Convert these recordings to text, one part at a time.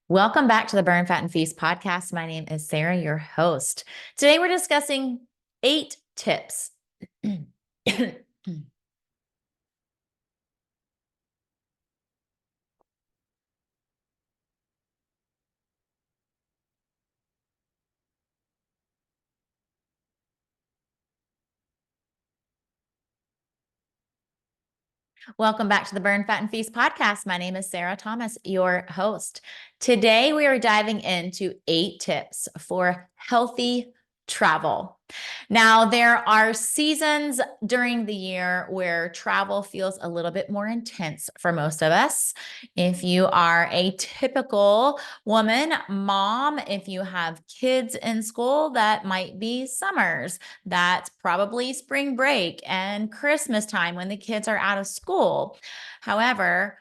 Welcome back to the Burn, Fat, and Feast podcast. My name is Sarah, your host. Today we're discussing 8 tips. Welcome back to the Burn, Fat, and Feast podcast. My name is Sarah Thomas, your host. Today we are diving into 8 tips for healthy travel. Now, there are seasons during the year where travel feels a little bit more intense for most of us. If you are a typical woman, mom, if you have kids in school, that might be summers. That's probably spring break and Christmas time when the kids are out of school. However,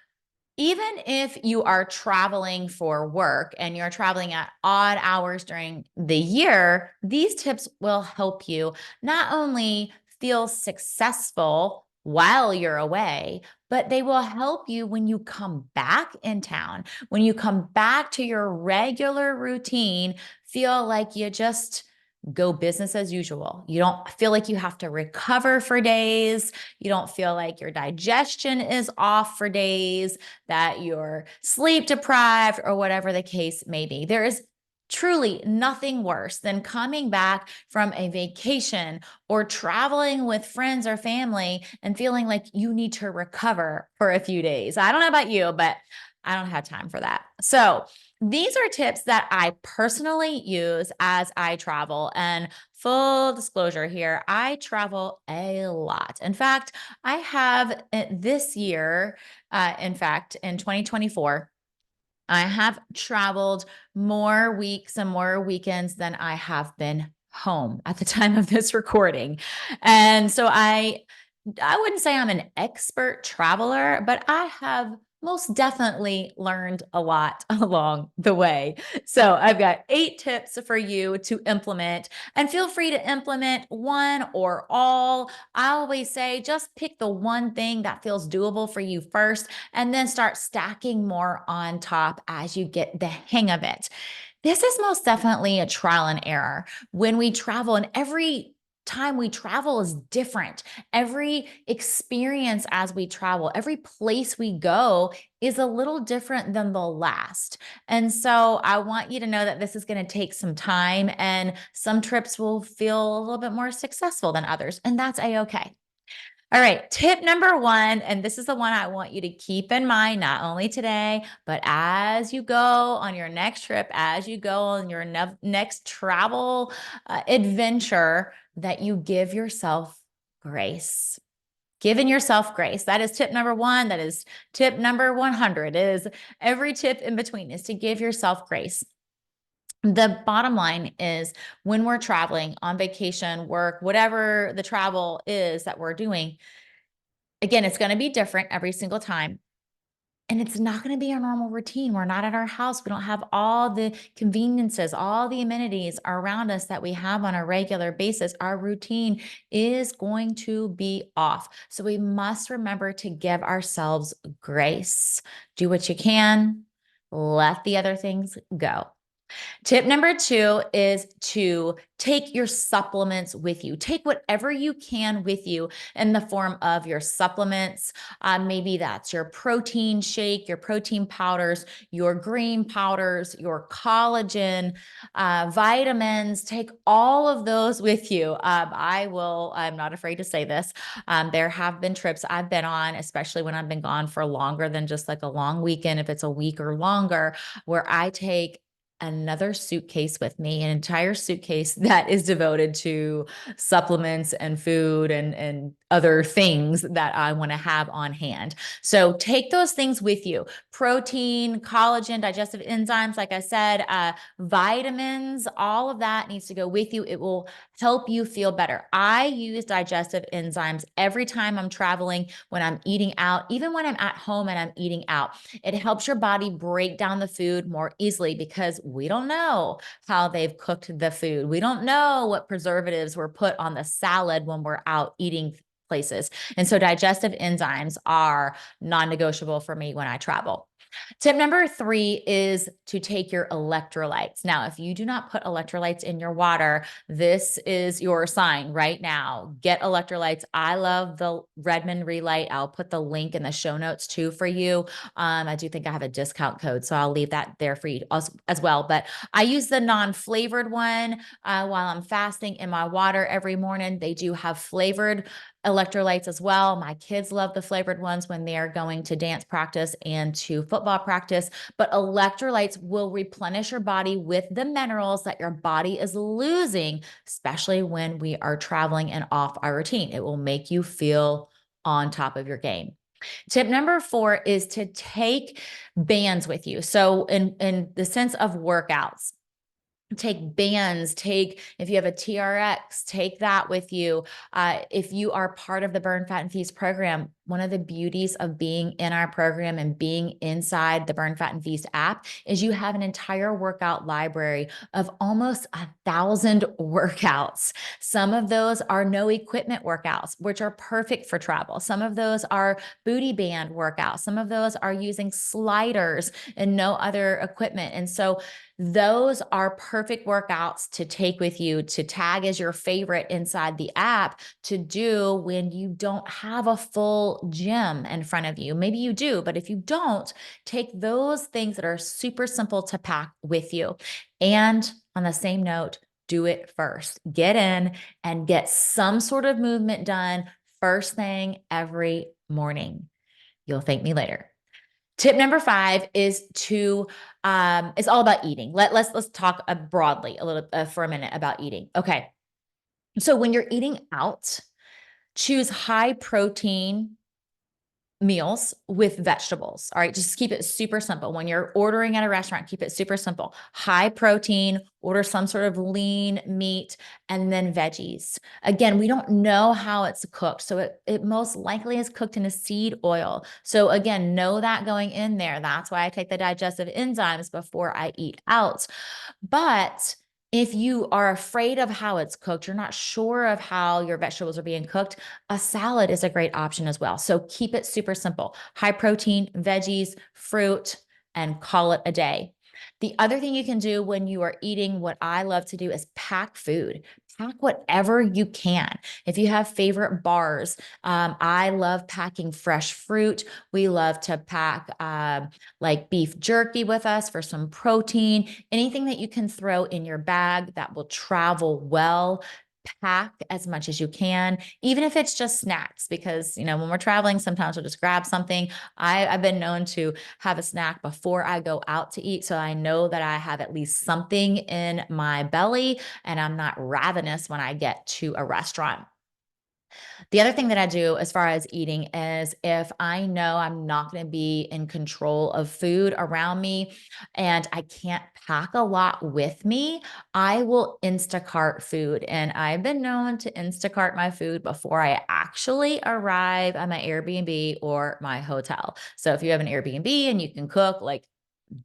even if you are traveling for work and you're traveling at odd hours during the year, these tips will help you not only feel successful while you're away, but they will help you when you come back in town, when you come back to your regular routine, feel like you just go business as usual. You don't feel like you have to recover for days. You don't feel like your digestion is off for days, that you're sleep deprived, or whatever the case may be. There is truly nothing worse than coming back from a vacation or traveling with friends or family and feeling like you need to recover for a few days. I don't know about you, but I don't have time for that. So, these are tips that I personally use as I travel. And full disclosure here, I travel a lot. In fact, I have this year, in fact, in 2024, I have traveled more weeks and more weekends than I have been home at the time of this recording. And so I wouldn't say I'm an expert traveler, but I have most definitely learned a lot along the way. So I've got 8 tips for you to implement, and feel free to implement one or all. I always say just pick the one thing that feels doable for you first, and then start stacking more on top as you get the hang of it. This is most definitely a trial and error when we travel, and every time we travel is different. Every experience as we travel, every place we go is a little different than the last. And so I want you to know that this is going to take some time, and some trips will feel a little bit more successful than others, and that's a-okay. All right, tip number 1, and this is the one I want you to keep in mind, not only today, but as you go on your next trip, as you go on your next travel adventure, that you give yourself grace. Giving yourself grace. That is tip number 1. That is tip number 100. It is every tip in between is to give yourself grace. The bottom line is, when we're traveling on vacation, work, whatever the travel is that we're doing, again, it's going to be different every single time. And it's not going to be our normal routine. We're not at our house. We don't have all the conveniences, all the amenities around us that we have on a regular basis. Our routine is going to be off. So we must remember to give ourselves grace. Do what you can, let the other things go. Tip number 2 is to take your supplements with you. Take whatever you can with you in the form of your supplements. Maybe that's your protein shake, your protein powders, your green powders, your collagen, vitamins. Take all of those with you. I'm not afraid to say this. There have been trips I've been on, especially when I've been gone for longer than just like a long weekend, if it's a week or longer, where I take another suitcase with me, an entire suitcase that is devoted to supplements and food and other things that I want to have on hand. So take those things with you. Protein, collagen, digestive enzymes, like I said, vitamins, all of that needs to go with you. It will help you feel better. I use digestive enzymes every time I'm traveling, when I'm eating out, even when I'm at home and I'm eating out. It helps your body break down the food more easily, because we don't know how they've cooked the food. We don't know what preservatives were put on the salad when we're out eating places. And so digestive enzymes are non-negotiable for me when I travel. Tip number 3 is to take your electrolytes. Now, if you do not put electrolytes in your water, this is your sign right now. Get electrolytes. I love the Redmond Relight. I'll put the link in the show notes too for you. I do think I have a discount code, so I'll leave that there for you as well. But I use the non-flavored one while I'm fasting in my water every morning. They do have flavored electrolytes as well. My kids love the flavored ones when they are going to dance practice and to football practice, but electrolytes will replenish your body with the minerals that your body is losing, especially when we are traveling and off our routine. It will make you feel on top of your game. Tip number 4 is to take bands with you. So in the sense of workouts, take bands, if you have a TRX, take that with you. If you are part of the Burn, Fat, and Feast program, one of the beauties of being in our program and being inside the Burn, Fat, and Feast app is you have an entire workout library of almost 1,000 workouts. Some of those are no equipment workouts, which are perfect for travel. Some of those are booty band workouts. Some of those are using sliders and no other equipment. And so those are perfect workouts to take with you, to tag as your favorite inside the app to do when you don't have a full gym in front of you. Maybe you do, but if you don't, take those things that are super simple to pack with you. And on the same note, do it first. Get in and get some sort of movement done first thing every morning. You'll thank me later. Tip number 5 is it's all about eating. Let's talk broadly a little for a minute about eating. Okay. So when you're eating out, choose high protein meals with vegetables. All right. Just keep it super simple. When you're ordering at a restaurant, keep it super simple. High protein, order some sort of lean meat, and then veggies. Again, we don't know how it's cooked. So it most likely is cooked in a seed oil. So again, know that going in there. That's why I take the digestive enzymes before I eat out. But if you are afraid of how it's cooked, you're not sure of how your vegetables are being cooked, a salad is a great option as well. So keep it super simple. High protein, veggies, fruit, and call it a day. The other thing you can do when you are eating, what I love to do is pack food. Pack whatever you can. If you have favorite bars, I love packing fresh fruit. We love to pack like beef jerky with us for some protein. Anything that you can throw in your bag that will travel well. Pack as much as you can, even if it's just snacks, because, when we're traveling, sometimes we'll just grab something. I've been known to have a snack before I go out to eat. So I know that I have at least something in my belly and I'm not ravenous when I get to a restaurant. The other thing that I do as far as eating is if I know I'm not going to be in control of food around me and I can't pack a lot with me, I will Instacart food. And I've been known to Instacart my food before I actually arrive at my Airbnb or my hotel. So if you have an Airbnb and you can cook,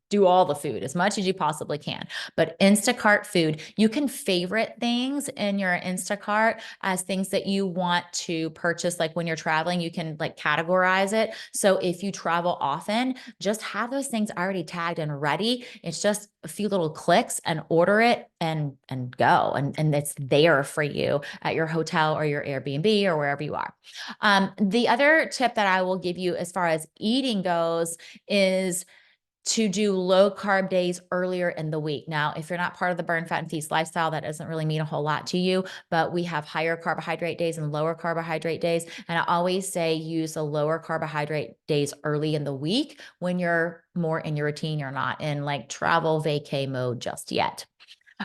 do all the food as much as you possibly can. But Instacart food, you can favorite things in your Instacart as things that you want to purchase. Like when you're traveling, you can categorize it. So if you travel often, just have those things already tagged and ready. It's just a few little clicks and order it and go. And it's there for you at your hotel or your Airbnb or wherever you are. The other tip that I will give you as far as eating goes is to do low carb days earlier in the week. Now, if you're not part of the Burn, Fat, and Feast lifestyle, that doesn't really mean a whole lot to you, but we have higher carbohydrate days and lower carbohydrate days. And I always say use the lower carbohydrate days early in the week when you're more in your routine. You're not in travel vacay mode just yet.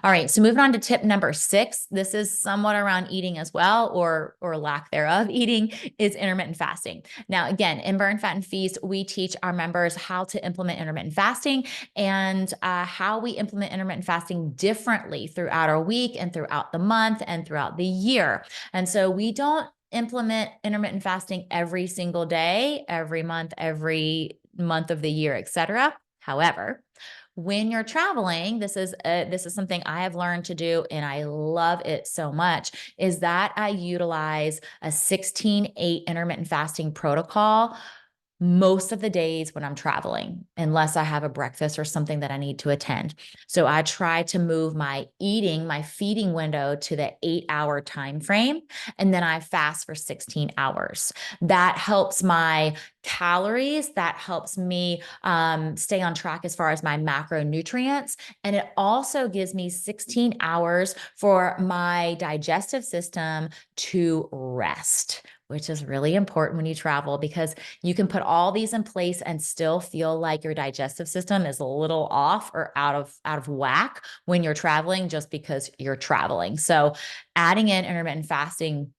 All right, so moving on to tip number 6. This is somewhat around eating as well, or lack thereof eating, is intermittent fasting. Now, again, in Burn, Fat, and Feast, we teach our members how to implement intermittent fasting and how we implement intermittent fasting differently throughout our week and throughout the month and throughout the year. And so we don't implement intermittent fasting every single day, every month of the year, etc. However, when you're traveling, this is something I have learned to do, and I love it so much, is that I utilize a 16-8 intermittent fasting protocol most of the days when I'm traveling, unless I have a breakfast or something that I need to attend. So I try to move my feeding window to the 8-hour time frame, and then I fast for 16 hours. That helps my calories. That helps me stay on track as far as my macronutrients. And it also gives me 16 hours for my digestive system to rest, which is really important when you travel, because you can put all these in place and still feel like your digestive system is a little off or out of whack when you're traveling, just because you're traveling. So adding in intermittent fasting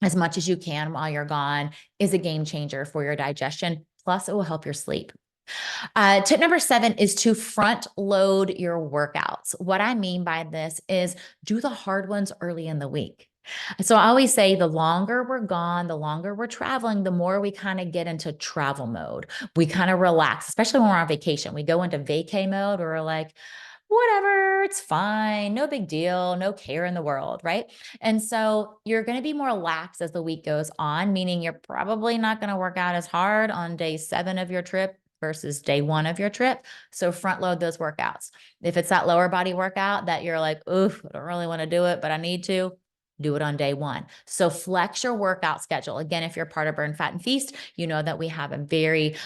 as much as you can while you're gone is a game changer for your digestion. Plus, it will help your sleep. Tip number 7 is to front load your workouts. What I mean by this is do the hard ones early in the week. So I always say the longer we're gone, the longer we're traveling, the more we kind of get into travel mode. We kind of relax, especially when we're on vacation. We go into vacay mode where we're like, whatever, it's fine, no big deal, no care in the world, right? And so you're going to be more lax as the week goes on, meaning you're probably not going to work out as hard on day 7 of your trip versus day 1 of your trip. So front load those workouts. If it's that lower body workout that you're like, oof, I don't really want to do it, but I need to, do it on day 1. So flex your workout schedule. Again, if you're part of Burn, Fat, and Feast, you know that we have a very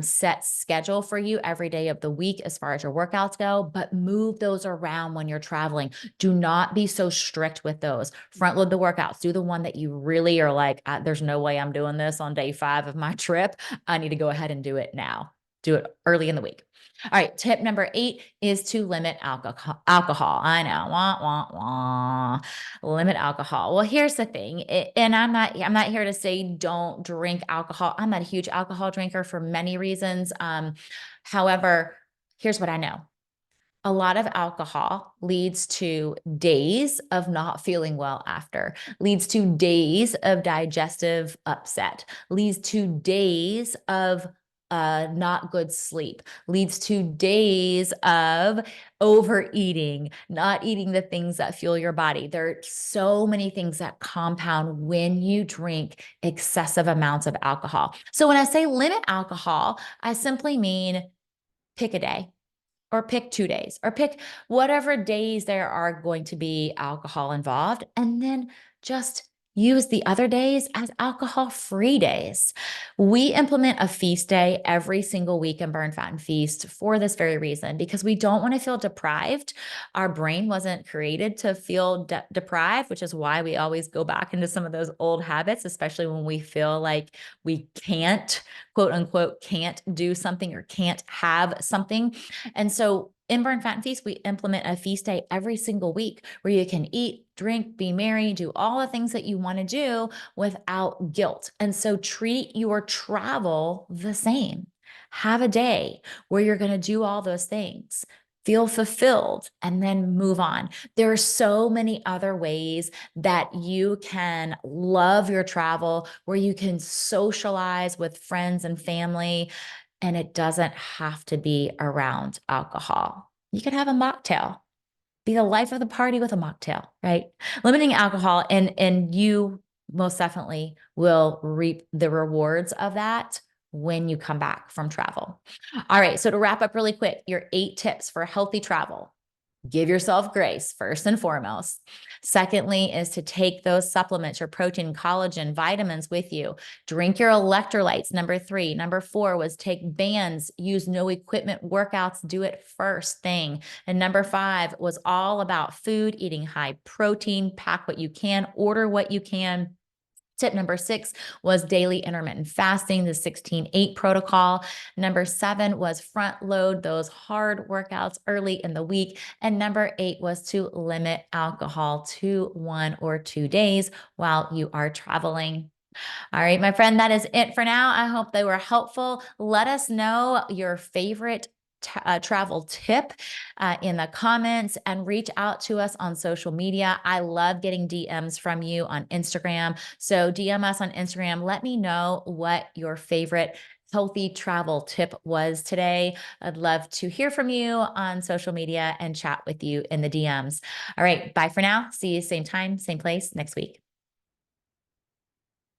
set schedule for you every day of the week as far as your workouts go, but move those around when you're traveling. Do not be so strict with those. Front load the workouts. Do the one that you really are like, there's no way I'm doing this on day 5 of my trip. I need to go ahead and do it now. Do it early in the week. All right. Tip number 8 is to limit alcohol. I know. Wah, wah, wah. Limit alcohol. Well, here's the thing. And I'm not here to say don't drink alcohol. I'm not a huge alcohol drinker for many reasons. However, here's what I know. A lot of alcohol leads to days of not feeling well after, leads to days of digestive upset, leads to days of not good sleep, leads to days of overeating, not eating the things that fuel your body. There are so many things that compound when you drink excessive amounts of alcohol. So when I say limit alcohol, I simply mean pick a day, or pick 2 days, or pick whatever days there are going to be alcohol involved, and then just use the other days as alcohol-free days. We implement a feast day every single week in Burn, Fat, and Feast for this very reason, because we don't want to feel deprived. Our brain wasn't created to feel deprived, which is why we always go back into some of those old habits, especially when we feel like we can't, quote unquote, can't do something or can't have something. And so in Burn, Fat, and Feast, we implement a feast day every single week where you can eat, drink, be merry, do all the things that you want to do without guilt. And so treat your travel the same. Have a day where you're going to do all those things, feel fulfilled, and then move on. There are so many other ways that you can love your travel, where you can socialize with friends and family, and it doesn't have to be around alcohol. You could have a mocktail, be the life of the party with a mocktail, right? Limiting alcohol, and you most definitely will reap the rewards of that when you come back from travel. All right, so to wrap up really quick, your 8 tips for healthy travel. Give yourself grace, first and foremost. Secondly, is to take those supplements, your protein, collagen, vitamins with you. Drink your electrolytes, number 3. Number 4 was take bands, use no equipment workouts, do it first thing. And number 5 was all about food, eating high protein, pack what you can, order what you can. Tip number 6 was daily intermittent fasting, the 16-8 protocol. Number 7 was front load those hard workouts early in the week. And number 8 was to limit alcohol to 1 or 2 days while you are traveling. All right, my friend, that is it for now. I hope they were helpful. Let us know your favorite travel tip in the comments, and reach out to us on social media. I love getting DMs from you on Instagram. So DM us on Instagram. Let me know what your favorite healthy travel tip was today. I'd love to hear from you on social media and chat with you in the DMs. All right, bye for now. See you same time, same place next week.